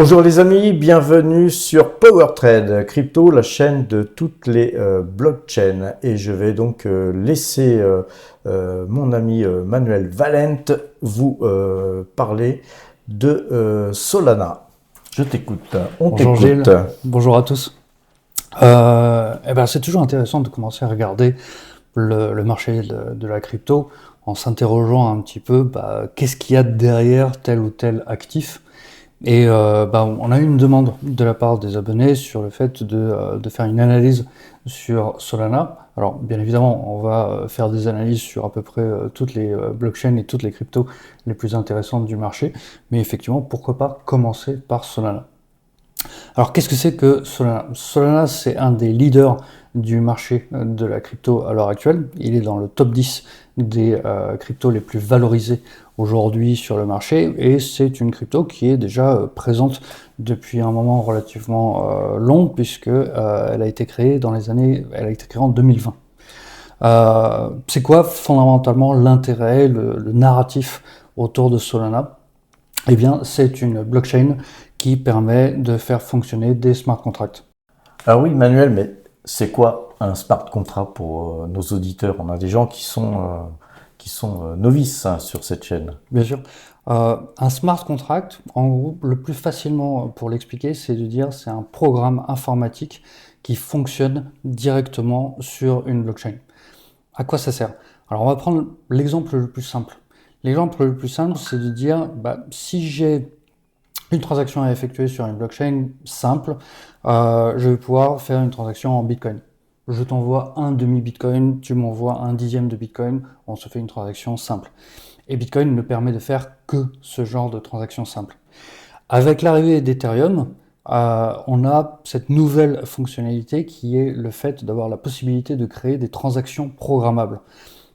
Bonjour les amis, bienvenue sur PowerTrade Crypto, la chaîne de toutes les blockchains. Et je vais donc laisser mon ami Manuel Valente vous parler de Solana. Je t'écoute, on Bonjour t'écoute. Gilles, bonjour à tous. C'est toujours intéressant de commencer à regarder le marché de la crypto en s'interrogeant un petit peu qu'est-ce qu'il y a derrière tel ou tel actif. On a eu une demande de la part des abonnés sur le fait de faire une analyse sur Solana. Alors bien évidemment, on va faire des analyses sur à peu près toutes les blockchains et toutes les cryptos les plus intéressantes du marché, mais effectivement, pourquoi pas commencer par Solana. Alors, qu'est-ce que c'est que Solana? Solana, c'est un des leaders du marché de la crypto à l'heure actuelle. Il est dans le top 10 des cryptos les plus valorisés aujourd'hui sur le marché et c'est une crypto qui est déjà présente depuis un moment relativement long puisque elle a été créée elle a été créée en 2020. C'est quoi fondamentalement l'intérêt, le narratif autour de Solana? Eh bien, c'est une blockchain qui permet de faire fonctionner des smart contracts. Alors oui Manuel, mais c'est quoi un smart contract pour nos auditeurs? On a des gens qui sont novices sur cette chaîne. Bien sûr. Un smart contract, en gros, le plus facilement pour l'expliquer, c'est de dire c'est un programme informatique qui fonctionne directement sur une blockchain. À quoi ça sert? Alors, on va prendre l'exemple le plus simple. L'exemple le plus simple, c'est de dire si j'ai une transaction à effectuer sur une blockchain simple, je vais pouvoir faire une transaction en Bitcoin. Je t'envoie un demi-Bitcoin, tu m'envoies un dixième de Bitcoin, on se fait une transaction simple. Et Bitcoin ne permet de faire que ce genre de transaction simple. Avec l'arrivée d'Ethereum, on a cette nouvelle fonctionnalité qui est le fait d'avoir la possibilité de créer des transactions programmables.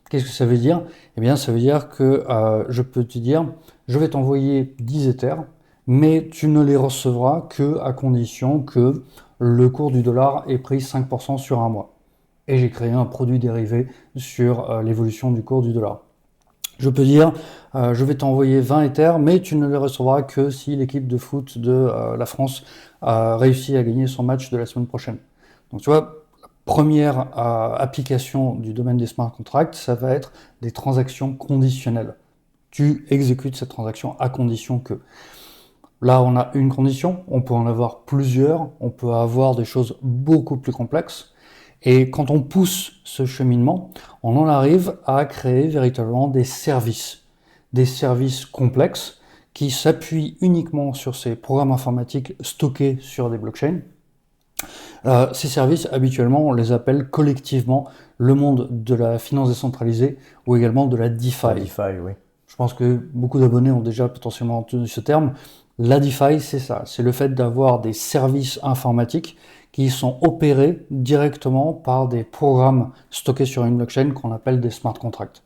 Qu'est-ce que ça veut dire? Eh bien, ça veut dire que je peux te dire, je vais t'envoyer 10 Ethers, mais tu ne les recevras que à condition que le cours du dollar ait pris 5% sur un mois. Et j'ai créé un produit dérivé sur l'évolution du cours du dollar. Je peux dire, je vais t'envoyer 20 Ethers, mais tu ne les recevras que si l'équipe de foot de la France a réussi à gagner son match de la semaine prochaine. Donc tu vois, la première application du domaine des smart contracts, ça va être des transactions conditionnelles. Tu exécutes cette transaction à condition que. Là, on a une condition, on peut en avoir plusieurs, on peut avoir des choses beaucoup plus complexes. Et quand on pousse ce cheminement, on en arrive à créer véritablement des services complexes qui s'appuient uniquement sur ces programmes informatiques stockés sur des blockchains. Ces services, habituellement, on les appelle collectivement le monde de la finance décentralisée ou également de la DeFi. DeFi, oui. Je pense que beaucoup d'abonnés ont déjà potentiellement entendu ce terme. La DeFi, c'est ça, c'est le fait d'avoir des services informatiques qui sont opérés directement par des programmes stockés sur une blockchain qu'on appelle des smart contracts.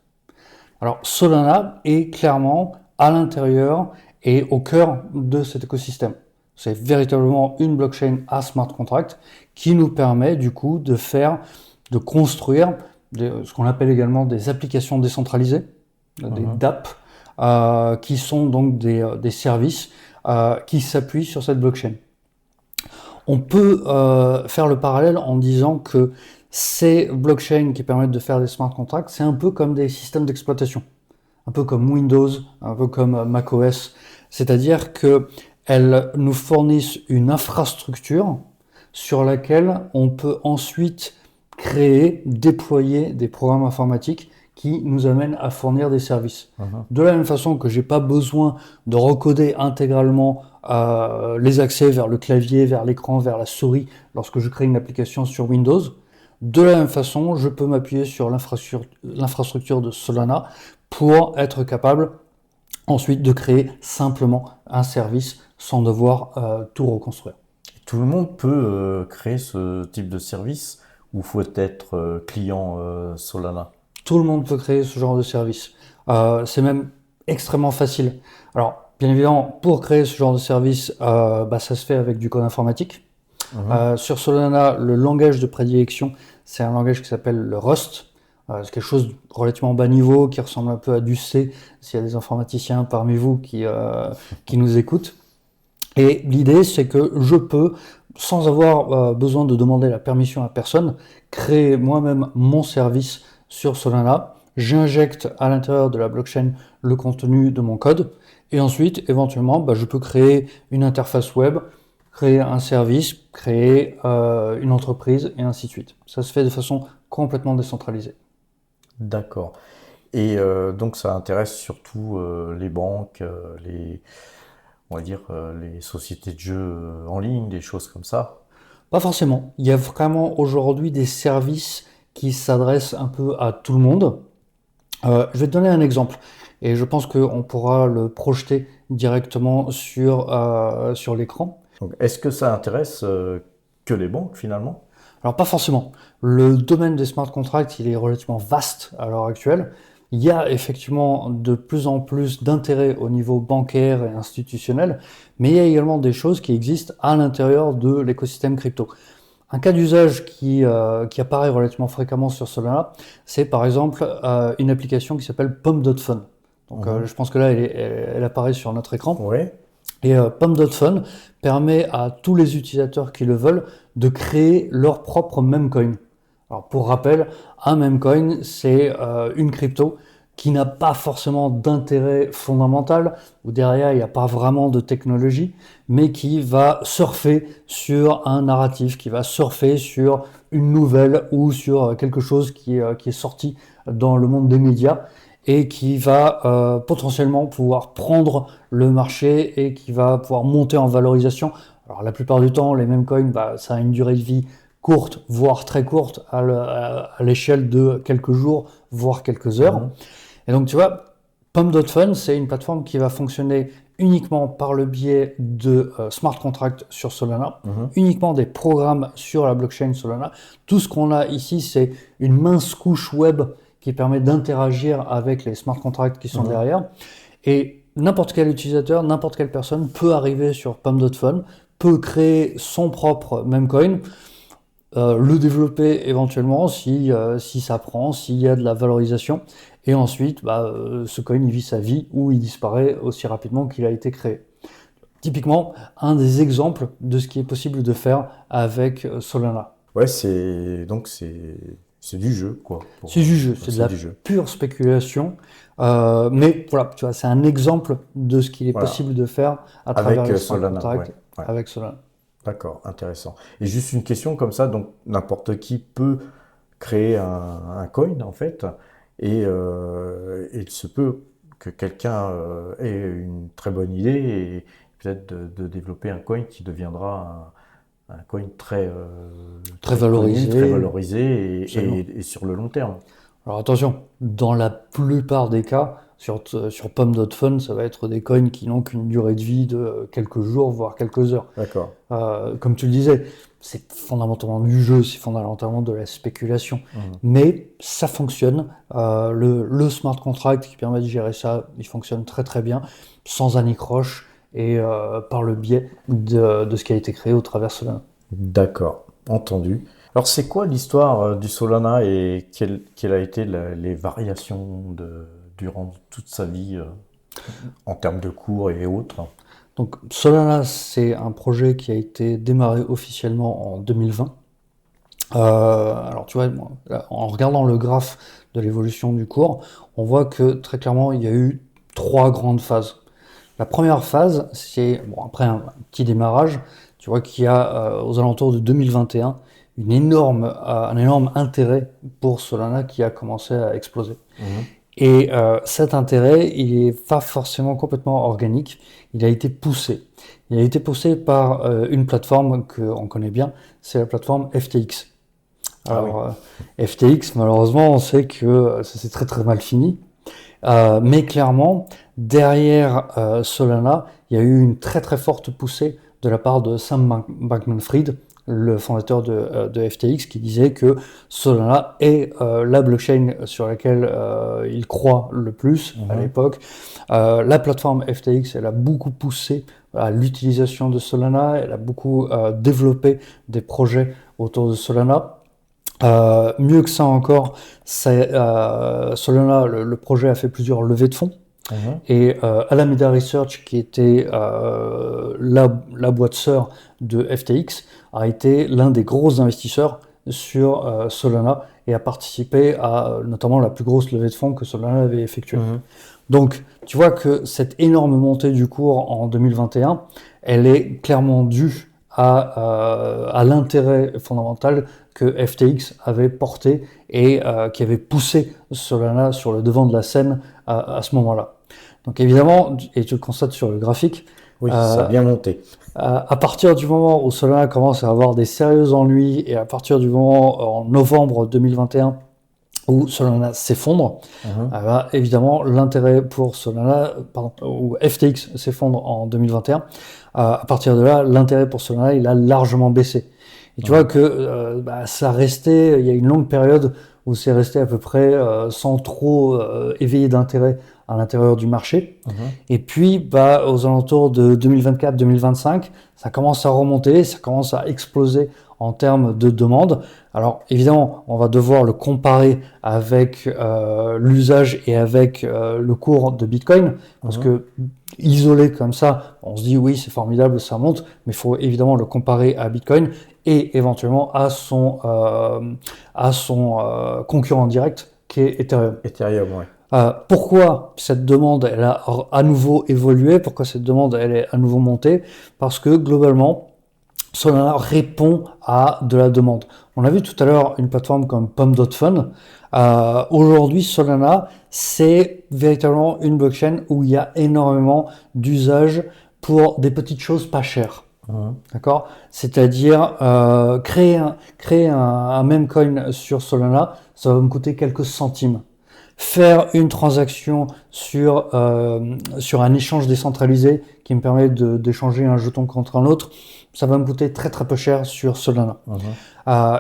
Alors Solana est clairement à l'intérieur et au cœur de cet écosystème. C'est véritablement une blockchain à smart contract qui nous permet du coup de construire ce qu'on appelle également des applications décentralisées, des DApp, qui sont donc des services qui s'appuient sur cette blockchain. On peut faire le parallèle en disant que ces blockchains qui permettent de faire des smart contracts, c'est un peu comme des systèmes d'exploitation, un peu comme Windows, un peu comme macOS, c'est-à-dire qu'elles nous fournissent une infrastructure sur laquelle on peut ensuite créer, déployer des programmes informatiques qui nous amènent à fournir des services. De la même façon que j'ai pas besoin de recoder intégralement les accès vers le clavier, vers l'écran, vers la souris lorsque je crée une application sur Windows, de la même façon, je peux m'appuyer sur l'infrastructure de Solana pour être capable ensuite de créer simplement un service sans devoir tout reconstruire. Tout le monde peut créer ce type de service ou faut être client Solana? Tout le monde peut créer ce genre de service. C'est même extrêmement facile. Alors, bien évidemment, pour créer ce genre de service, ça se fait avec du code informatique. Sur Solana, le langage de prédilection, c'est un langage qui s'appelle le Rust. C'est quelque chose de relativement bas niveau, qui ressemble un peu à du C, s'il y a des informaticiens parmi vous qui nous écoutent. Et l'idée, c'est que je peux, sans avoir besoin de demander la permission à personne, créer moi-même mon service sur Solana. J'injecte à l'intérieur de la blockchain le contenu de mon code. Et ensuite, éventuellement, je peux créer une interface web, créer un service, créer une entreprise, et ainsi de suite. Ça se fait de façon complètement décentralisée. D'accord. Et donc ça intéresse surtout les banques, on va dire les sociétés de jeux en ligne, des choses comme ça. Pas forcément. Il y a vraiment aujourd'hui des services qui s'adressent un peu à tout le monde. Je vais te donner un exemple et je pense qu'on pourra le projeter directement sur l'écran. Donc, est-ce que ça intéresse que les banques finalement? Alors pas forcément. Le domaine des smart contracts, il est relativement vaste à l'heure actuelle. Il y a effectivement de plus en plus d'intérêt au niveau bancaire et institutionnel, mais il y a également des choses qui existent à l'intérieur de l'écosystème crypto. Un cas d'usage qui apparaît relativement fréquemment sur Solana, c'est par exemple une application qui s'appelle Pump.Fun. Donc je pense que là, elle apparaît sur notre écran. Oui. Et Pump.Fun permet à tous les utilisateurs qui le veulent de créer leur propre memecoin. Alors pour rappel, un memecoin, c'est une crypto qui n'a pas forcément d'intérêt fondamental, où derrière il n'y a pas vraiment de technologie, mais qui va surfer sur un narratif, qui va surfer sur une nouvelle ou sur quelque chose qui est sorti dans le monde des médias et qui va potentiellement pouvoir prendre le marché et qui va pouvoir monter en valorisation. Alors la plupart du temps, les memecoins, ça a une durée de vie courte, voire très courte, à l'échelle de quelques jours, voire quelques heures. Et donc, tu vois, Pump.Fun, c'est une plateforme qui va fonctionner uniquement par le biais de smart contracts sur Solana, uniquement des programmes sur la blockchain Solana. Tout ce qu'on a ici, c'est une mince couche web qui permet d'interagir avec les smart contracts qui sont derrière. Et n'importe quel utilisateur, n'importe quelle personne peut arriver sur Pump.Fun, peut créer son propre memecoin, le développer éventuellement si ça prend, s'il y a de la valorisation, et ensuite ce coin il vit sa vie ou il disparaît aussi rapidement qu'il a été créé. Typiquement, un des exemples de ce qui est possible de faire avec Solana. Ouais, c'est du jeu, quoi. C'est du jeu, c'est de la pure spéculation, mais voilà, tu vois, c'est un exemple de ce qu'il est possible de faire à travers les smart contracts avec Solana. D'accord, intéressant. Et juste une question comme ça, donc n'importe qui peut créer un coin en fait, et il se peut que quelqu'un ait une très bonne idée et peut-être de développer un coin qui deviendra un coin très valorisé et sur le long terme. Alors attention, dans la plupart des cas, sur Pump.Fun, ça va être des coins qui n'ont qu'une durée de vie de quelques jours, voire quelques heures. D'accord. Comme tu le disais, c'est fondamentalement du jeu, c'est fondamentalement de la spéculation. Mais ça fonctionne. Le smart contract qui permet de gérer ça, il fonctionne très très bien, sans anicroche et par le biais de ce qui a été créé au travers Solana. D'accord, entendu. Alors c'est quoi l'histoire du Solana et quelles a été les variations durant toute sa vie en termes de cours et autres? Donc Solana, c'est un projet qui a été démarré officiellement en 2020. Alors tu vois, en regardant le graphe de l'évolution du cours, on voit que très clairement, il y a eu 3 grandes phases. La première phase, c'est, après un petit démarrage, tu vois qu'il y a aux alentours de 2021 un énorme intérêt pour Solana qui a commencé à exploser. Et cet intérêt, il n'est pas forcément complètement organique, il a été poussé. Il a été poussé par une plateforme qu'on connaît bien, c'est la plateforme FTX. Alors, FTX, malheureusement, on sait que ça s'est très très mal fini. Mais clairement, derrière Solana, il y a eu une très très forte poussée de la part de Sam Bankman-Fried, le fondateur de FTX, qui disait que Solana est la blockchain sur laquelle il croit le plus à l'époque. La plateforme FTX, elle a beaucoup poussé à l'utilisation de Solana, elle a beaucoup développé des projets autour de Solana. Mieux que ça encore, Solana, le projet a fait plusieurs levées de fonds. Et Alameda Research, qui était la boîte sœur de FTX, a été l'un des gros investisseurs sur Solana et a participé à notamment la plus grosse levée de fonds que Solana avait effectuée. Donc, tu vois que cette énorme montée du cours en 2021, elle est clairement due à l'intérêt fondamental que FTX avait porté et qui avait poussé Solana sur le devant de la scène à ce moment-là. Donc évidemment, et tu le constates sur le graphique, oui, ça a bien monté. À partir du moment où Solana commence à avoir des sérieux ennuis et à partir du moment en novembre 2021 où Solana s'effondre, évidemment l'intérêt pour Solana, où FTX s'effondre en 2021, à partir de là, l'intérêt pour Solana, il a largement baissé. Et tu vois que ça restait, il y a une longue période où c'est resté à peu près sans trop éveiller d'intérêt à l'intérieur du marché. Et puis, aux alentours de 2024-2025, ça commence à remonter, ça commence à exploser en termes de demande. Alors, évidemment, on va devoir le comparer avec l'usage et avec le cours de Bitcoin, parce que isolé comme ça, on se dit oui, c'est formidable, ça monte, mais il faut évidemment le comparer à Bitcoin et éventuellement à son concurrent direct qui est Ethereum. Ethereum, ouais. Pourquoi cette demande elle a à nouveau évolué, pourquoi cette demande elle est à nouveau montée? Parce que globalement, Solana répond à de la demande. On a vu tout à l'heure une plateforme comme Pump.fun. Aujourd'hui, Solana, c'est véritablement une blockchain où il y a énormément d'usages pour des petites choses pas chères. D'accord? C'est-à-dire créer un meme coin sur Solana, ça va me coûter quelques centimes. Faire une transaction sur un échange décentralisé qui me permet d'échanger un jeton contre un autre, ça va me coûter très très peu cher sur Solana.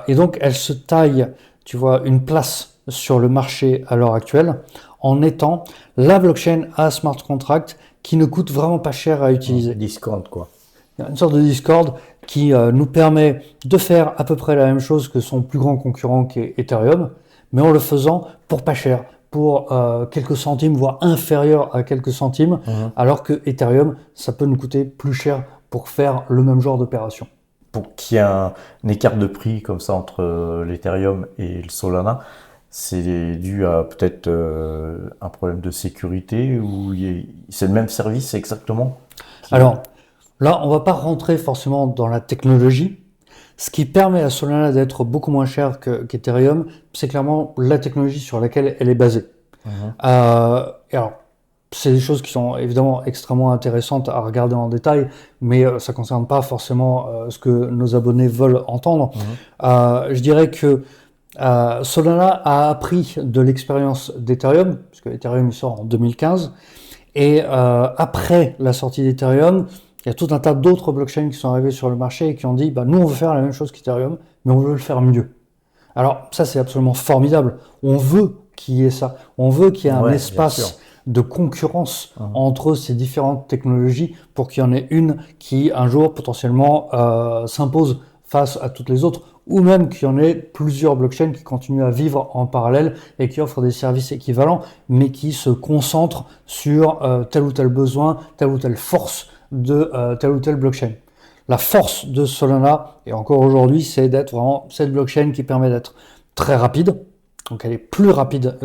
Et donc elle se taille, tu vois, une place sur le marché à l'heure actuelle en étant la blockchain à smart contract qui ne coûte vraiment pas cher à utiliser. Discord, quoi. Il y a une sorte de Discord qui nous permet de faire à peu près la même chose que son plus grand concurrent qui est Ethereum, mais en le faisant pour pas cher, pour quelques centimes, voire inférieur à quelques centimes, alors que Ethereum, ça peut nous coûter plus cher pour faire le même genre d'opération. Pour qu'il y ait un écart de prix comme ça entre l'Ethereum et le Solana, c'est dû à peut-être un problème de sécurité ou c'est le même service exactement? Alors là, on va pas rentrer forcément dans la technologie. Ce qui permet à Solana d'être beaucoup moins cher qu'Ethereum, c'est clairement la technologie sur laquelle elle est basée. Et alors, c'est des choses qui sont évidemment extrêmement intéressantes à regarder en détail, mais ça ne concerne pas forcément ce que nos abonnés veulent entendre. Je dirais que Solana a appris de l'expérience d'Ethereum, puisque Ethereum il sort en 2015, et après la sortie d'Ethereum, il y a tout un tas d'autres blockchains qui sont arrivés sur le marché et qui ont dit nous on veut faire la même chose qu'Ethereum, mais on veut le faire mieux. Alors ça c'est absolument formidable. On veut qu'il y ait ça. On veut qu'il y ait un espace de concurrence entre ces différentes technologies pour qu'il y en ait une qui un jour potentiellement s'impose face à toutes les autres, ou même qu'il y en ait plusieurs blockchains qui continuent à vivre en parallèle et qui offrent des services équivalents, mais qui se concentrent sur tel ou tel besoin, telle ou telle force de telle ou telle blockchain. La force de Solana, et encore aujourd'hui, c'est d'être vraiment cette blockchain qui permet d'être très rapide. Donc elle est plus rapide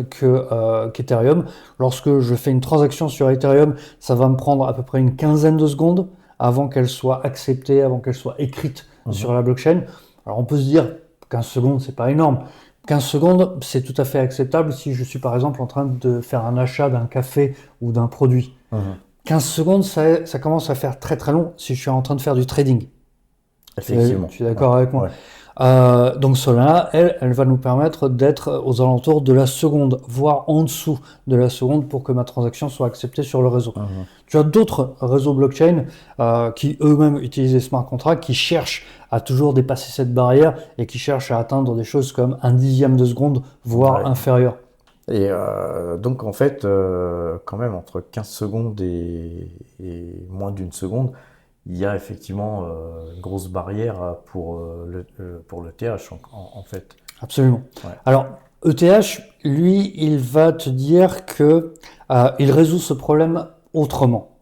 qu'Ethereum. Lorsque je fais une transaction sur Ethereum, ça va me prendre à peu près une quinzaine de secondes avant qu'elle soit acceptée, avant qu'elle soit écrite sur la blockchain. Alors on peut se dire 15 secondes, c'est pas énorme. 15 secondes, c'est tout à fait acceptable si je suis par exemple en train de faire un achat d'un café ou d'un produit. 15 secondes, ça commence à faire très très long si je suis en train de faire du trading. Effectivement. Tu es d'accord avec moi? Donc Solana, elle va nous permettre d'être aux alentours de la seconde, voire en dessous de la seconde pour que ma transaction soit acceptée sur le réseau. Tu as d'autres réseaux blockchain qui eux-mêmes utilisent les smart contracts, qui cherchent à toujours dépasser cette barrière et qui cherchent à atteindre des choses comme un dixième de seconde, voire inférieur. Et donc en fait, quand même entre 15 secondes et moins d'une seconde, il y a effectivement une grosse barrière pour l'ETH en fait. Absolument. Alors ETH, lui, il va te dire que il résout ce problème autrement.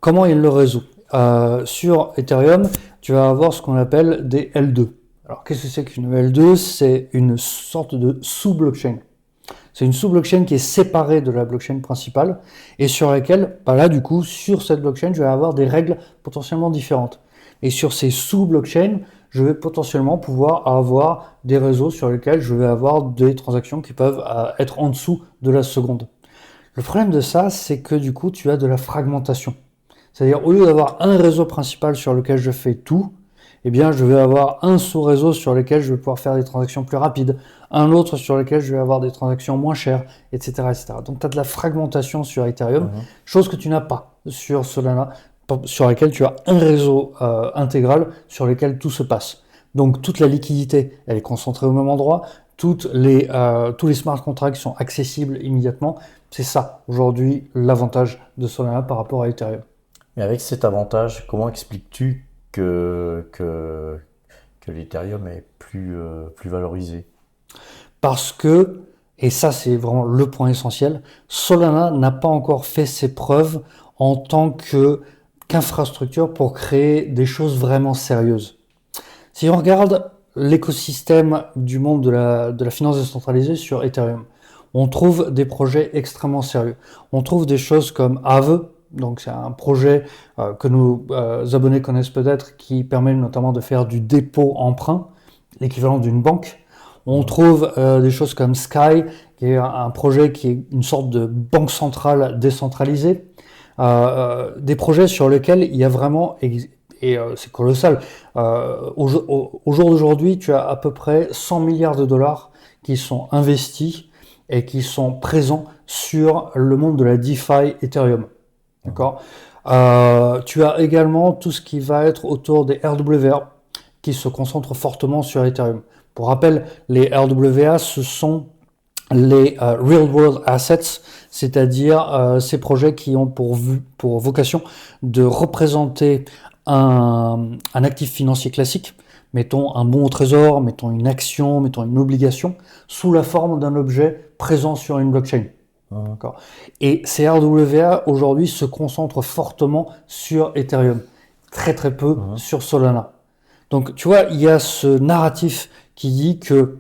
Comment il le résout? Sur Ethereum, tu vas avoir ce qu'on appelle des L2. Alors, qu'est-ce que c'est qu'une L2? C'est une sorte de sous-blockchain. C'est une sous-blockchain qui est séparée de la blockchain principale et sur laquelle, là, du coup, sur cette blockchain, je vais avoir des règles potentiellement différentes. Et sur ces sous-blockchains, je vais potentiellement pouvoir avoir des réseaux sur lesquels je vais avoir des transactions qui peuvent être en dessous de la seconde. Le problème de ça, c'est que du coup, tu as de la fragmentation. C'est-à-dire, au lieu d'avoir un réseau principal sur lequel je fais tout, eh bien, je vais avoir un sous-réseau sur lequel je vais pouvoir faire des transactions plus rapides, un autre sur lequel je vais avoir des transactions moins chères, etc. etc. Donc, tu as de la fragmentation sur Ethereum, chose que tu n'as pas sur Solana, sur laquelle tu as un réseau intégral sur lequel tout se passe. Donc, toute la liquidité, elle est concentrée au même endroit, tous les smart contracts sont accessibles immédiatement. C'est ça, aujourd'hui, l'avantage de Solana par rapport à Ethereum. Mais avec cet avantage, comment expliques-tu que l'Ethereum est plus valorisé? Parce que, et ça c'est vraiment le point essentiel, Solana n'a pas encore fait ses preuves en tant qu'infrastructure pour créer des choses vraiment sérieuses. Si on regarde l'écosystème du monde de la finance décentralisée sur Ethereum, on trouve des projets extrêmement sérieux. On trouve des choses comme Aave. Donc c'est un projet que nos abonnés connaissent peut-être qui permet notamment de faire du dépôt emprunt, l'équivalent d'une banque. On trouve des choses comme Sky, qui est un projet qui est une sorte de banque centrale décentralisée. Des projets sur lesquels il y a vraiment, et c'est colossal, au jour d'aujourd'hui, tu as à peu près 100 milliards de dollars qui sont investis et qui sont présents sur le monde de la DeFi Ethereum. D'accord. Tu as également tout ce qui va être autour des RWA qui se concentrent fortement sur Ethereum. Pour rappel, les RWA, ce sont les Real World Assets, c'est-à-dire ces projets qui ont pour vocation de représenter un actif financier classique, mettons un bon au trésor, mettons une action, mettons une obligation, sous la forme d'un objet présent sur une blockchain. D'accord. Et ces RWA aujourd'hui se concentrent fortement sur Ethereum, très très peu sur Solana. Donc tu vois, il y a ce narratif qui dit que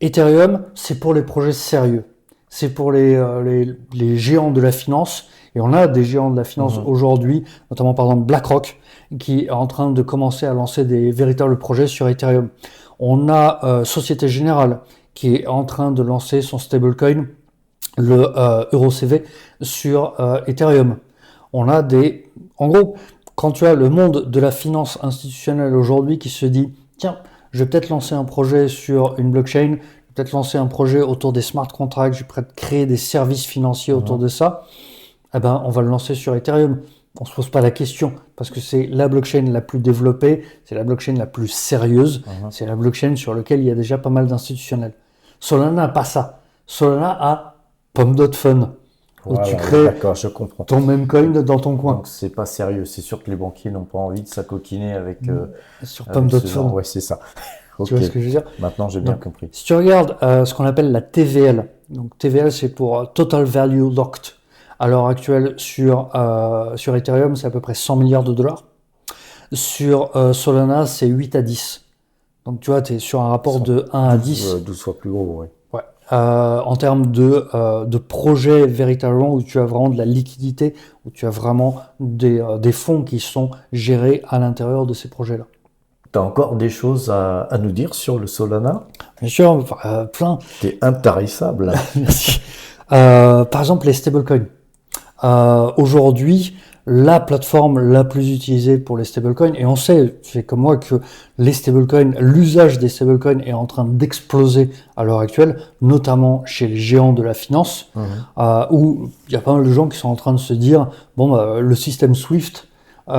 Ethereum c'est pour les projets sérieux, c'est pour les géants de la finance, et on a des géants de la finance aujourd'hui, notamment par exemple BlackRock, qui est en train de commencer à lancer des véritables projets sur Ethereum. On a Société Générale qui est en train de lancer son stablecoin, le EuroCV, sur Ethereum. On a en gros, quand tu as le monde de la finance institutionnelle aujourd'hui qui se dit, tiens, je vais peut-être lancer un projet sur une blockchain, je vais peut-être lancer un projet autour des smart contracts, je vais peut-être créer des services financiers autour de ça, eh ben, on va le lancer sur Ethereum. On se pose pas la question parce que c'est la blockchain la plus développée, c'est la blockchain la plus sérieuse, c'est la blockchain sur laquelle il y a déjà pas mal d'institutionnels. Solana n'a pas ça. Solana a Pom.Fun, où tu crées ton même coin dans ton coin. Donc c'est pas sérieux, c'est sûr que les banquiers n'ont pas envie de s'acoquiner avec sur Pom.Fun. Ouais, c'est ça. Tu vois ce que je veux dire? Maintenant j'ai bien compris. Si tu regardes ce qu'on appelle la TVL, donc TVL c'est pour Total Value Locked. À l'heure actuelle sur Ethereum c'est à peu près 100 milliards de dollars. Sur Solana c'est 8 à 10. Donc tu vois, tu es sur un rapport de 1 à 10. 12 fois plus gros, oui. Ouais. En termes de projets véritablement où tu as vraiment de la liquidité, où tu as vraiment des fonds qui sont gérés à l'intérieur de ces projets-là. Tu as encore des choses à nous dire sur le Solana? Bien sûr, plein. T'es intarissable. Merci. Par exemple, les stablecoins. Aujourd'hui, la plateforme la plus utilisée pour les stablecoins, et on sait, tu fais comme moi, que les stablecoins, l'usage des stablecoins est en train d'exploser à l'heure actuelle, notamment chez les géants de la finance, où il y a pas mal de gens qui sont en train de se dire, bon, le système SWIFT, il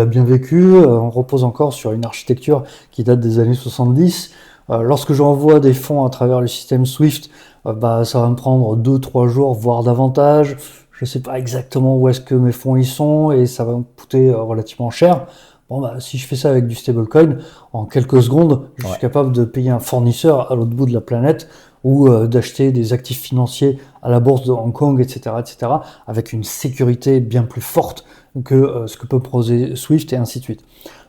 a bien vécu, on repose encore sur une architecture qui date des années 70. Lorsque j'envoie des fonds à travers le système SWIFT, ça va me prendre 2-3 jours, voire davantage. Je ne sais pas exactement où est-ce que mes fonds y sont et ça va me coûter relativement cher. Si je fais ça avec du stablecoin, en quelques secondes, je suis capable de payer un fournisseur à l'autre bout de la planète ou d'acheter des actifs financiers à la bourse de Hong Kong, etc., avec une sécurité bien plus forte que ce que peut proposer Swift et ainsi de suite.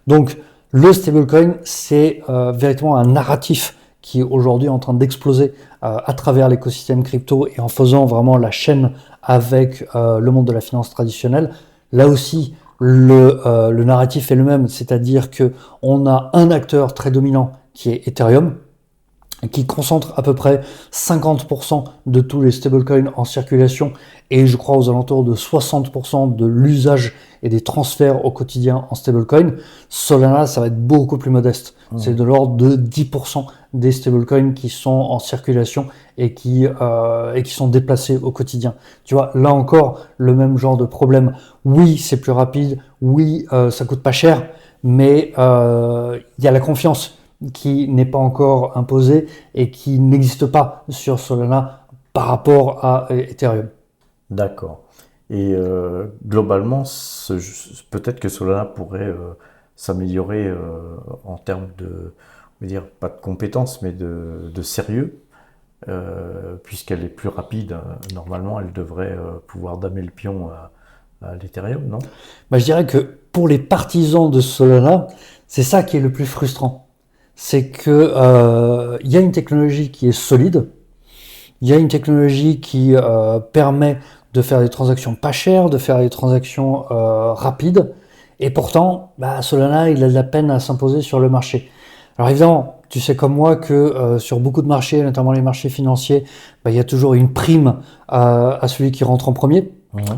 Donc, le stablecoin, c'est véritablement un narratif qui est aujourd'hui en train d'exploser à travers l'écosystème crypto et en faisant vraiment la chaîne avec le monde de la finance traditionnelle. Là aussi, le narratif est le même, c'est-à-dire que on a un acteur très dominant qui est Ethereum, qui concentre à peu près 50% de tous les stablecoins en circulation et je crois aux alentours de 60% de l'usage et des transferts au quotidien en stablecoin. Solana, ça va être beaucoup plus modeste. C'est de l'ordre de 10% des stablecoins qui sont en circulation et qui sont déplacés au quotidien. Tu vois, là encore, le même genre de problème. Oui, c'est plus rapide. Oui, ça coûte pas cher, mais il y a la confiance qui n'est pas encore imposé et qui n'existe pas sur Solana par rapport à Ethereum. D'accord. Et globalement, peut-être que Solana pourrait s'améliorer en termes de, on va dire, pas de compétences, mais de sérieux, puisqu'elle est plus rapide. Normalement, elle devrait pouvoir damer le pion à l'Ethereum, non? Je dirais que pour les partisans de Solana, c'est ça qui est le plus frustrant. C'est que y a une technologie qui est solide, il y a une technologie qui permet de faire des transactions pas chères, de faire des transactions rapides, et pourtant, Solana, il a de la peine à s'imposer sur le marché. Alors évidemment, tu sais comme moi que sur beaucoup de marchés, notamment les marchés financiers, il y a toujours une prime à celui qui rentre en premier.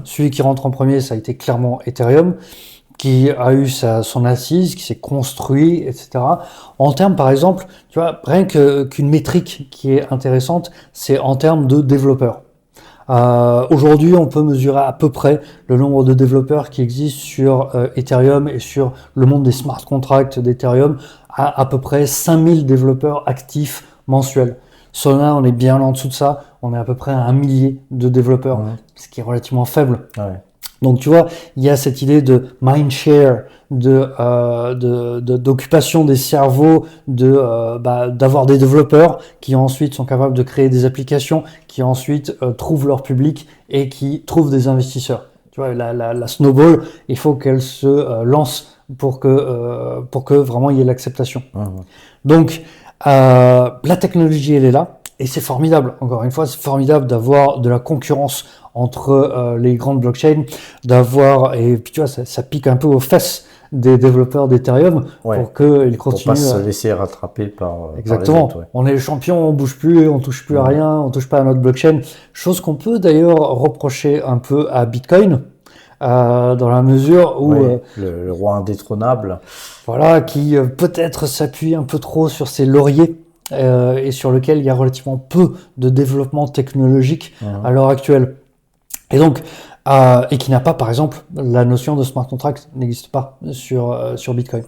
Celui qui rentre en premier, ça a été clairement Ethereum, qui a eu son assise, qui s'est construit, etc. En termes, par exemple, tu vois, rien qu'une métrique qui est intéressante, c'est en termes de développeurs. Aujourd'hui, on peut mesurer à peu près le nombre de développeurs qui existent sur Ethereum et sur le monde des smart contracts d'Ethereum à peu près 5000 développeurs actifs mensuels. Solana, on est bien en dessous de ça, on est à peu près à 1 millier de développeurs, ce qui est relativement faible. Ouais. Donc tu vois, il y a cette idée de mindshare, d'occupation des cerveaux, d'avoir des développeurs qui ensuite sont capables de créer des applications, qui ensuite trouvent leur public et qui trouvent des investisseurs. Tu vois, la snowball, il faut qu'elle se lance pour que vraiment il y ait l'acceptation. Donc la technologie, elle est là. Et c'est formidable, encore une fois, c'est formidable d'avoir de la concurrence entre les grandes blockchains, et puis tu vois, ça pique un peu aux fesses des développeurs d'Ethereum pour qu'ils continuent. Pour pas se laisser rattraper par Exactement. Par les autres, On est le champion, on bouge plus, on touche plus à rien, on touche pas à notre blockchain. Chose qu'on peut d'ailleurs reprocher un peu à Bitcoin, dans la mesure où le roi indétrônable, voilà, qui peut-être s'appuie un peu trop sur ses lauriers. Et sur lequel il y a relativement peu de développement technologique à l'heure actuelle. Et donc, et qui n'a pas, par exemple, la notion de smart contract n'existe pas sur Bitcoin.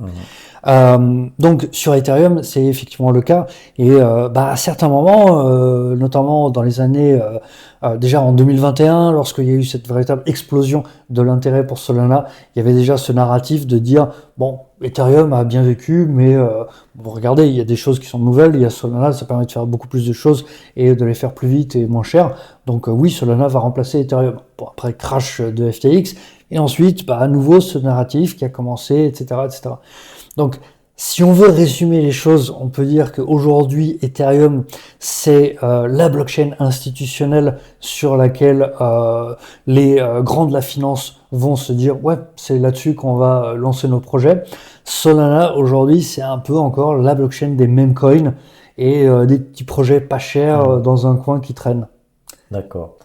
Donc, sur Ethereum, c'est effectivement le cas. Et à certains moments, notamment dans les années, déjà en 2021, lorsqu'il y a eu cette véritable explosion de l'intérêt pour Solana, il y avait déjà ce narratif de dire, bon, Ethereum a bien vécu, mais regardez, il y a des choses qui sont nouvelles, il y a Solana, ça permet de faire beaucoup plus de choses et de les faire plus vite et moins cher. Donc oui, Solana va remplacer Ethereum. Bon, après, crash de FTX, et ensuite, à nouveau, ce narratif qui a commencé, etc., etc. Donc, si on veut résumer les choses, on peut dire qu'aujourd'hui, Ethereum, c'est la blockchain institutionnelle sur laquelle les grands de la finance vont se dire « ouais, c'est là-dessus qu'on va lancer nos projets ». Solana, aujourd'hui, c'est un peu encore la blockchain des meme coins et des petits projets pas chers dans un coin qui traînent. D'accord.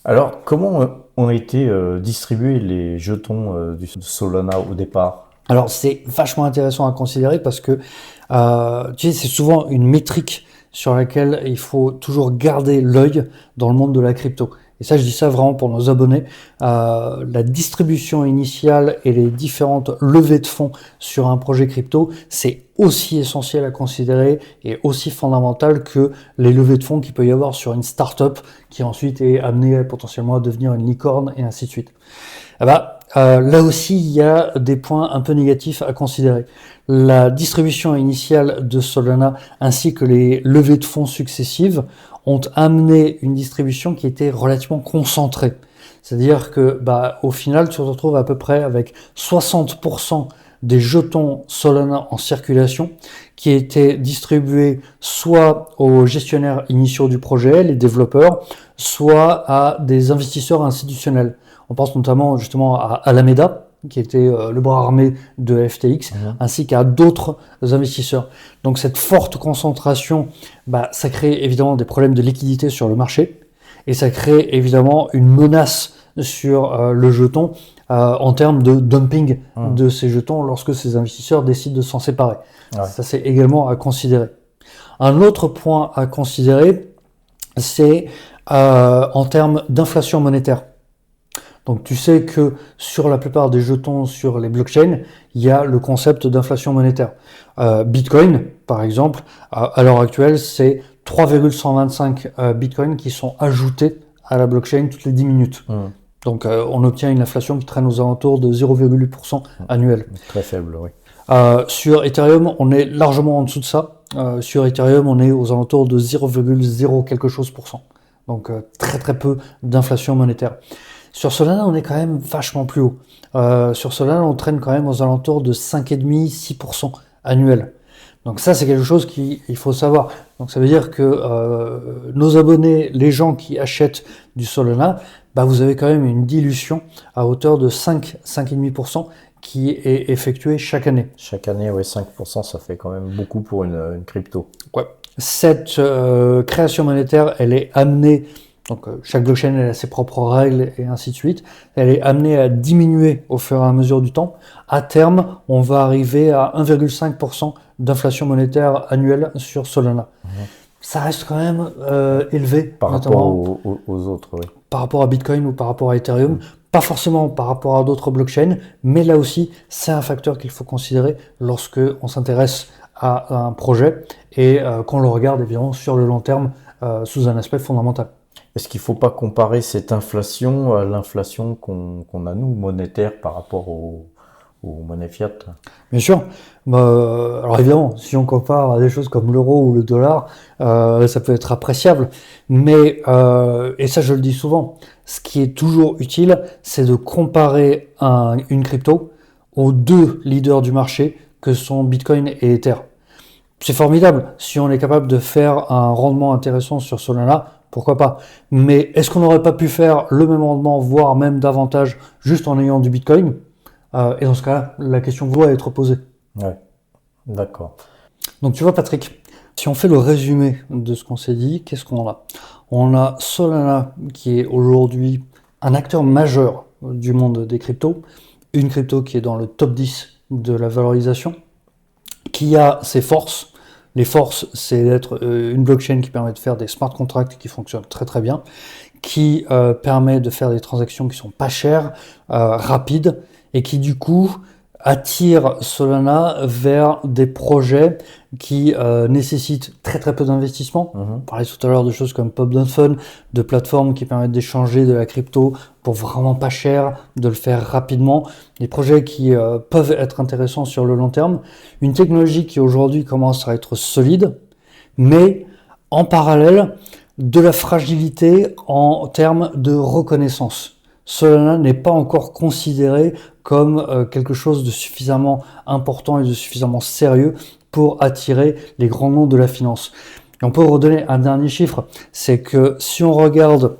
Alors, comment ont été distribués les jetons de Solana au départ ? Alors, c'est vachement intéressant à considérer parce que, tu sais, c'est souvent une métrique sur laquelle il faut toujours garder l'œil dans le monde de la crypto. Et ça, je dis ça vraiment pour nos abonnés. La distribution initiale et les différentes levées de fonds sur un projet crypto, c'est aussi essentiel à considérer et aussi fondamental que les levées de fonds qu'il peut y avoir sur une start-up qui ensuite est amenée potentiellement à devenir une licorne et ainsi de suite. Là aussi, il y a des points un peu négatifs à considérer. La distribution initiale de Solana ainsi que les levées de fonds successives ont amené une distribution qui était relativement concentrée. C'est-à-dire que, au final, tu te retrouves à peu près avec 60% des jetons Solana en circulation qui étaient distribués soit aux gestionnaires initiaux du projet, les développeurs, soit à des investisseurs institutionnels. On pense notamment justement à Alameda, qui était le bras armé de FTX, ainsi qu'à d'autres investisseurs. Donc cette forte concentration, ça crée évidemment des problèmes de liquidité sur le marché, et ça crée évidemment une menace sur le jeton en termes de dumping de ces jetons lorsque ces investisseurs décident de s'en séparer. Ouais. Ça, c'est également à considérer. Un autre point à considérer, c'est en termes d'inflation monétaire. Donc tu sais que sur la plupart des jetons sur les blockchains, il y a le concept d'inflation monétaire. Bitcoin, par exemple, à l'heure actuelle, c'est 3,125 Bitcoins qui sont ajoutés à la blockchain toutes les 10 minutes. Donc on obtient une inflation qui traîne aux alentours de 0,8% annuel. Très faible, oui. Sur Ethereum, on est largement en dessous de ça. Sur Ethereum, on est aux alentours de 0,0 quelque chose %. Donc très très peu d'inflation monétaire. Sur Solana, on est quand même vachement plus haut. Sur Solana, on traîne quand même aux alentours de 5,5-6% annuel. Donc ça, c'est quelque chose qu'il faut savoir. Donc ça veut dire que nos abonnés, les gens qui achètent du Solana, vous avez quand même une dilution à hauteur de 5,5% qui est effectuée chaque année. Chaque année, oui, 5%, ça fait quand même beaucoup pour une crypto. Ouais. Cette création monétaire, elle est amenée, donc chaque blockchain elle a ses propres règles et ainsi de suite, elle est amenée à diminuer au fur et à mesure du temps. À terme, on va arriver à 1,5% d'inflation monétaire annuelle sur Solana. Ça reste quand même élevé. Par rapport aux autres, oui. Par rapport à Bitcoin ou par rapport à Ethereum, pas forcément par rapport à d'autres blockchains, mais là aussi, c'est un facteur qu'il faut considérer lorsque on s'intéresse à un projet et qu'on le regarde évidemment sur le long terme sous un aspect fondamental. Est-ce qu'il ne faut pas comparer cette inflation à l'inflation qu'on a, nous, monétaire, par rapport aux monnaies fiat? Bien sûr. Alors évidemment, si on compare à des choses comme l'euro ou le dollar, ça peut être appréciable. Mais, et ça je le dis souvent, ce qui est toujours utile, c'est de comparer une crypto aux deux leaders du marché que sont Bitcoin et Ether. C'est formidable. Si on est capable de faire un rendement intéressant sur Solana, pourquoi pas. Mais est-ce qu'on n'aurait pas pu faire le même rendement, voire même davantage, juste en ayant du Bitcoin ? Et dans ce cas-là, la question doit être posée. Ouais, d'accord. Donc tu vois Patrick, si on fait le résumé de ce qu'on s'est dit, qu'est-ce qu'on a ? On a Solana qui est aujourd'hui un acteur majeur du monde des cryptos, une crypto qui est dans le top 10 de la valorisation, qui a ses forces. Les forces, c'est d'être une blockchain qui permet de faire des smart contracts qui fonctionnent très très bien, qui permet de faire des transactions qui sont pas chères, rapides, et qui du coup attire Solana vers des projets qui nécessitent très très peu d'investissement. On parlait tout à l'heure de choses comme Pop Fun, de plateformes qui permettent d'échanger de la crypto pour vraiment pas cher, de le faire rapidement, des projets qui peuvent être intéressants sur le long terme, une technologie qui aujourd'hui commence à être solide, mais en parallèle de la fragilité en termes de reconnaissance. Solana n'est pas encore considéré comme quelque chose de suffisamment important et de suffisamment sérieux pour attirer les grands noms de la finance. Et on peut redonner un dernier chiffre, c'est que si on regarde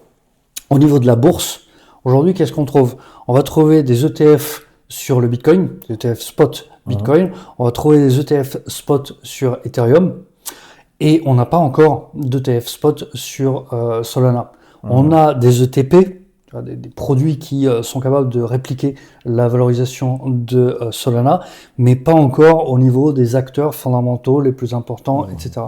au niveau de la bourse, aujourd'hui, qu'est-ce qu'on trouve ? On va trouver des ETF sur le Bitcoin, des ETF spot Bitcoin, on va trouver des ETF spot sur Ethereum, et on n'a pas encore d'ETF spot sur Solana. On a des ETP, des produits qui sont capables de répliquer la valorisation de Solana, mais pas encore au niveau des acteurs fondamentaux les plus importants, etc.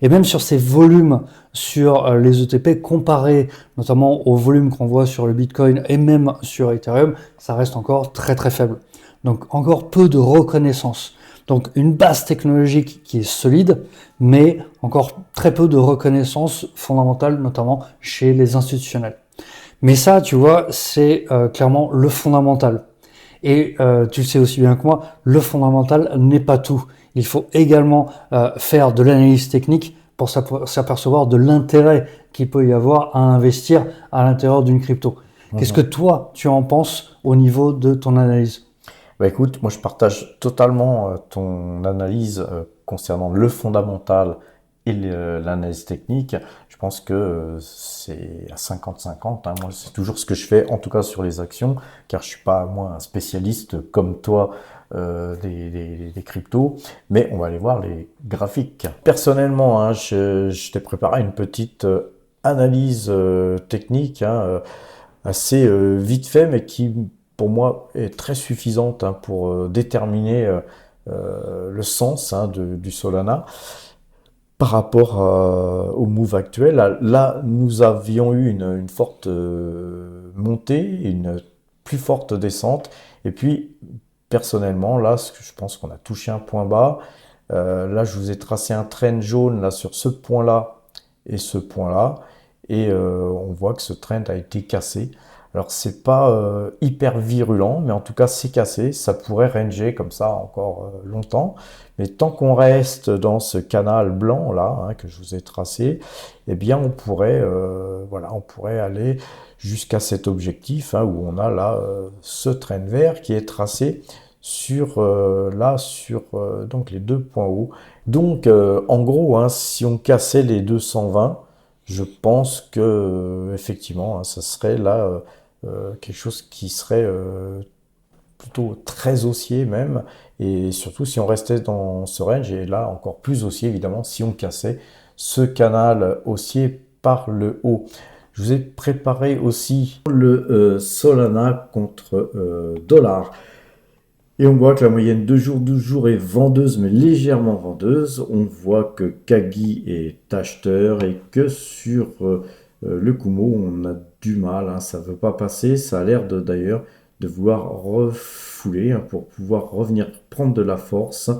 Et même sur ces volumes sur les ETP, comparés notamment aux volumes qu'on voit sur le Bitcoin et même sur Ethereum, ça reste encore très très faible. Donc encore peu de reconnaissance. Donc une base technologique qui est solide, mais encore très peu de reconnaissance fondamentale, notamment chez les institutionnels. Mais ça, tu vois, c'est clairement le fondamental. Et tu le sais aussi bien que moi, le fondamental n'est pas tout. Il faut également faire de l'analyse technique pour s'apercevoir de l'intérêt qu'il peut y avoir à investir à l'intérieur d'une crypto. Qu'est-ce que toi, tu en penses au niveau de ton analyse? Bah écoute, moi je partage totalement ton analyse concernant le fondamental et l'analyse technique. Je pense que c'est à 50-50, hein. Moi, c'est toujours ce que je fais, en tout cas sur les actions, car je suis pas, moi, un spécialiste comme toi des cryptos, mais on va aller voir les graphiques. Personnellement, hein, je t'ai préparé une petite analyse technique, hein, assez vite fait, mais qui, pour moi, est très suffisante, hein, pour déterminer le sens, hein, du Solana par rapport au move actuel. Là, nous avions eu une forte montée, une plus forte descente. Et puis, personnellement, là, je pense qu'on a touché un point bas. Là, je vous ai tracé un trend jaune là, sur ce point-là et ce point-là. Et on voit que ce trend a été cassé. Alors, c'est pas hyper virulent, mais en tout cas, c'est cassé. Ça pourrait ranger comme ça encore longtemps. Mais tant qu'on reste dans ce canal blanc là, hein, que je vous ai tracé, eh bien on pourrait, voilà, on pourrait aller jusqu'à cet objectif, hein, où on a là ce trend vert qui est tracé sur là sur donc les deux points hauts. Donc en gros, hein, si on cassait les 220, je pense que effectivement, hein, ça serait là quelque chose qui serait plutôt très haussier même, et surtout si on restait dans ce range, et là encore plus haussier évidemment si on cassait ce canal haussier par le haut. Je vous ai préparé aussi le Solana contre dollar. Et on voit que la moyenne 2 jours, 12 jours est vendeuse, mais légèrement vendeuse. On voit que Kagi est acheteur et que sur le Kumo, on a du mal, hein, ça ne veut pas passer. Ça a l'air d'ailleurs de vouloir refouler, hein, pour pouvoir revenir prendre de la force,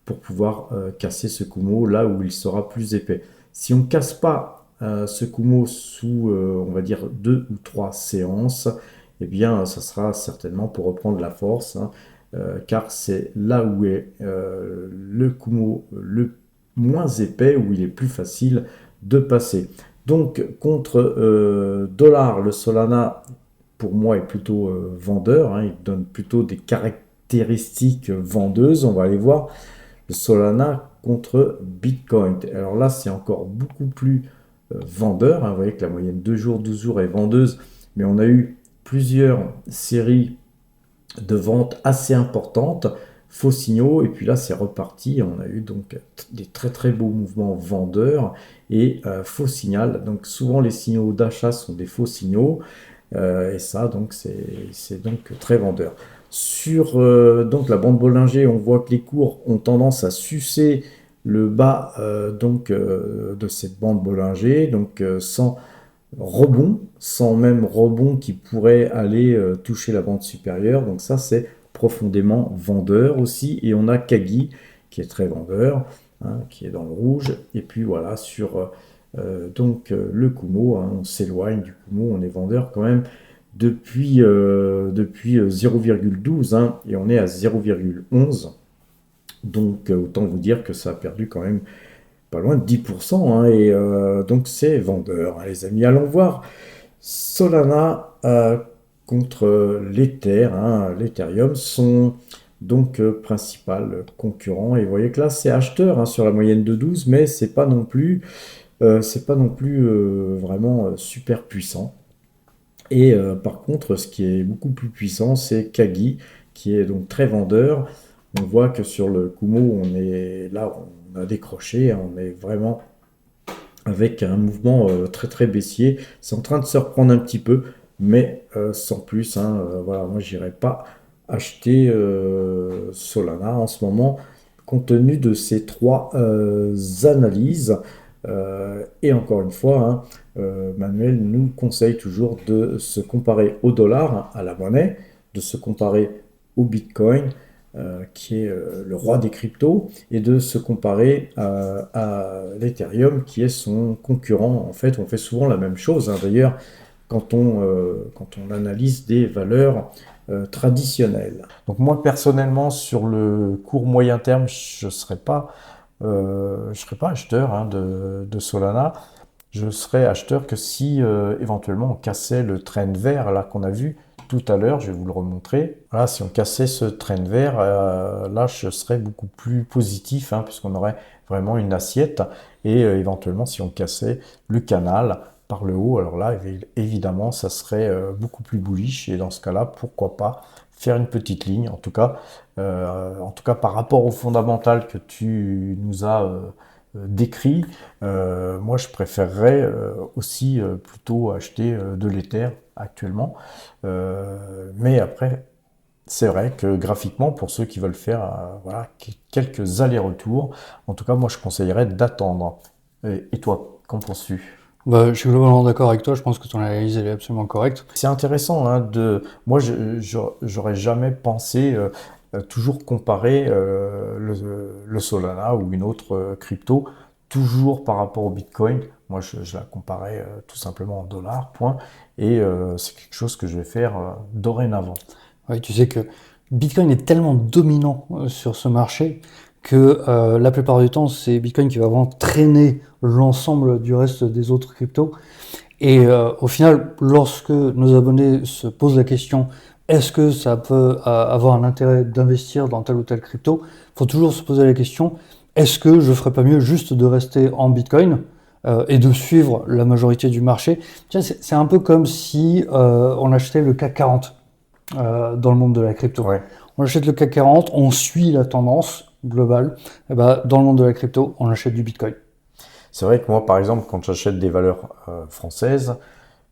pour pouvoir casser ce Kumo là où il sera plus épais. Si on ne casse pas ce Kumo sous, on va dire, 2 ou 3 séances, eh bien, ça sera certainement pour reprendre la force, hein. Car c'est là où est le Kumo le moins épais, où il est plus facile de passer. Donc contre dollar, le Solana pour moi est plutôt vendeur, hein, il donne plutôt des caractéristiques vendeuses. On va aller voir le Solana contre Bitcoin. Alors là c'est encore beaucoup plus vendeur, hein. Vous voyez que la moyenne 2 jours, 12 jours est vendeuse, mais on a eu plusieurs séries de ventes assez importantes, faux signaux, et puis là c'est reparti. On a eu donc des très très beaux mouvements vendeurs et faux signal. Donc souvent les signaux d'achat sont des faux signaux, et ça donc c'est donc très vendeur. Sur donc la bande Bollinger, on voit que les cours ont tendance à sucer le bas de cette bande Bollinger, donc sans rebond, sans même rebond qui pourrait aller toucher la bande supérieure. Donc ça, c'est profondément vendeur aussi. Et on a Kagi qui est très vendeur, hein, qui est dans le rouge. Et puis voilà, sur le Kumo, hein, on s'éloigne du Kumo, on est vendeur quand même depuis 0,12, hein, et on est à 0,11. Donc autant vous dire que ça a perdu quand même pas loin de 10%, hein, et donc c'est vendeur, hein, les amis. Allons voir Solana contre l'Ether, hein. L'Ethereum, son donc principal concurrent. Et vous voyez que là c'est acheteur, hein, sur la moyenne de 12, mais c'est pas non plus, vraiment super puissant. Et par contre, ce qui est beaucoup plus puissant, c'est Kagi, qui est donc très vendeur. On voit que sur le Kumo, on est là, on a décroché, hein, on est vraiment avec un mouvement très très baissier. C'est en train de se reprendre un petit peu, mais sans plus, hein. Voilà, moi j'irai pas acheter Solana en ce moment, compte tenu de ces trois analyses. Et encore une fois, hein, Manuel nous conseille toujours de se comparer au dollar, hein, à la monnaie, de se comparer au Bitcoin, qui est le roi des cryptos, et de se comparer à l'Ethereum, qui est son concurrent. En fait, on fait souvent la même chose, hein. D'ailleurs, quand on analyse des valeurs traditionnels. Donc moi personnellement sur le court moyen terme, je serais pas acheteur de Solana. Je serais acheteur que si éventuellement on cassait le trend vert là qu'on a vu tout à l'heure, je vais vous le remontrer. Voilà, si on cassait ce trend vert, là je serais beaucoup plus positif puisqu'on aurait vraiment une assiette et éventuellement si on cassait le canal par le haut, alors là évidemment ça serait beaucoup plus bullish et dans ce cas-là pourquoi pas faire une petite ligne en tout cas par rapport au fondamental que tu nous as décrit, moi je préférerais aussi plutôt acheter de l'Ether actuellement, mais après c'est vrai que graphiquement pour ceux qui veulent faire voilà, quelques allers-retours, en tout cas moi je conseillerais d'attendre. Et toi, qu'en penses-tu? Bah, je suis globalement d'accord avec toi, je pense que ton analyse elle est absolument correcte. C'est intéressant, moi j'aurais jamais pensé toujours comparer le Solana ou une autre crypto, toujours par rapport au Bitcoin. Moi je la comparais tout simplement en dollars, point. Et c'est quelque chose que je vais faire dorénavant. Oui, tu sais que Bitcoin est tellement dominant sur ce marché que la plupart du temps, c'est Bitcoin qui va vraiment traîner l'ensemble du reste des autres cryptos. Et au final, lorsque nos abonnés se posent la question, est-ce que ça peut avoir un intérêt d'investir dans telle ou telle crypto, il faut toujours se poser la question, est-ce que je ferais pas mieux juste de rester en Bitcoin et de suivre la majorité du marché? Tiens, c'est un peu comme si on achetait le CAC 40 dans le monde de la crypto. Ouais. On achète le CAC 40, on suit la tendance globale. Et ben, dans le monde de la crypto, on achète du Bitcoin. C'est vrai que moi, par exemple, quand j'achète des valeurs françaises,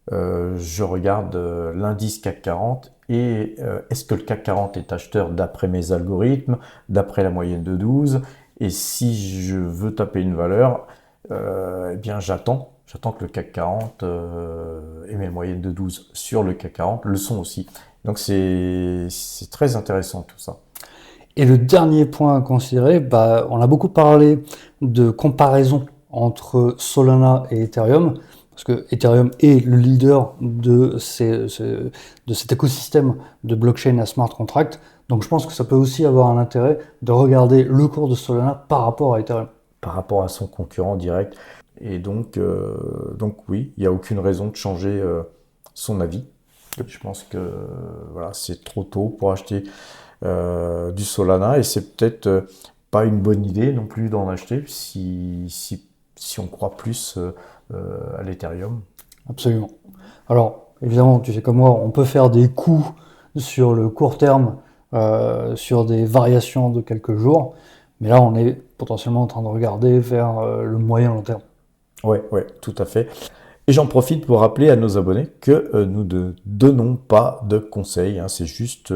je regarde l'indice CAC 40 et est-ce que le CAC 40 est acheteur d'après mes algorithmes, d'après la moyenne de 12, et si je veux taper une valeur, eh bien j'attends que le CAC 40 et mes moyennes de 12 sur le CAC 40 le sont aussi. Donc c'est très intéressant tout ça. Et le dernier point à considérer, bah, on a beaucoup parlé de comparaison entre Solana et Ethereum, parce que Ethereum est le leader de cet écosystème de blockchain à smart contract. Donc je pense que ça peut aussi avoir un intérêt de regarder le cours de Solana par rapport à Ethereum. Par rapport à son concurrent direct. Et donc oui, il n'y a aucune raison de changer son avis. Je pense que voilà, c'est trop tôt pour acheter du Solana et c'est peut-être pas une bonne idée non plus d'en acheter si on croit plus à l'Ethereum. Absolument. Alors, évidemment, tu sais comme moi, on peut faire des coups sur le court terme, sur des variations de quelques jours, mais là, on est potentiellement en train de regarder vers le moyen long terme. Ouais, tout à fait. Et j'en profite pour rappeler à nos abonnés que nous ne donnons pas de conseils, c'est juste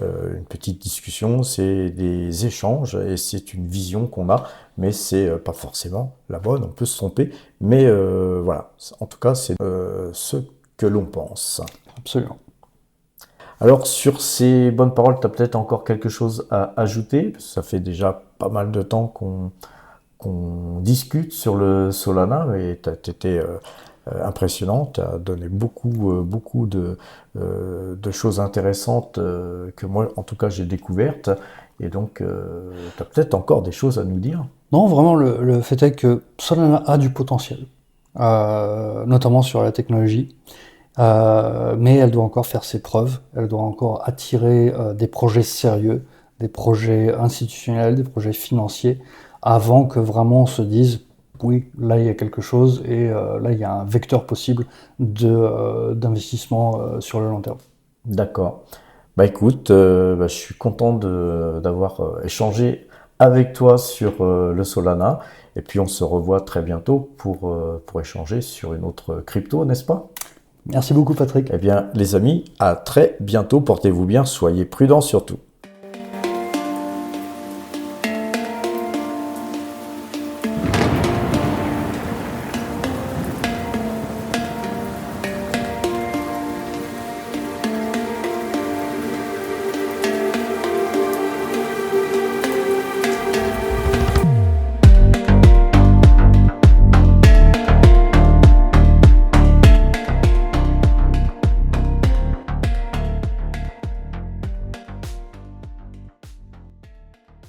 une petite discussion, c'est des échanges et c'est une vision qu'on a, mais c'est pas forcément la bonne, on peut se tromper, mais voilà, en tout cas c'est ce que l'on pense. Absolument. Alors sur ces bonnes paroles, tu as peut-être encore quelque chose à ajouter, parce que ça fait déjà pas mal de temps qu'on discute sur le Solana, et tu as été impressionnant, tu as donné beaucoup de choses intéressantes que moi, en tout cas, j'ai découvertes. Et donc, tu as peut-être encore des choses à nous dire. Non, vraiment, le fait est que Solana a du potentiel, notamment sur la technologie, mais elle doit encore faire ses preuves, elle doit encore attirer des projets sérieux, des projets institutionnels, des projets financiers, avant que vraiment on se dise oui, là il y a quelque chose et là il y a un vecteur possible d'investissement sur le long terme. D'accord. Bah écoute, je suis content d'avoir échangé avec toi sur le Solana et puis on se revoit très bientôt pour échanger sur une autre crypto, n'est-ce pas? Merci beaucoup Patrick. Eh bien les amis, à très bientôt, portez-vous bien, soyez prudents surtout.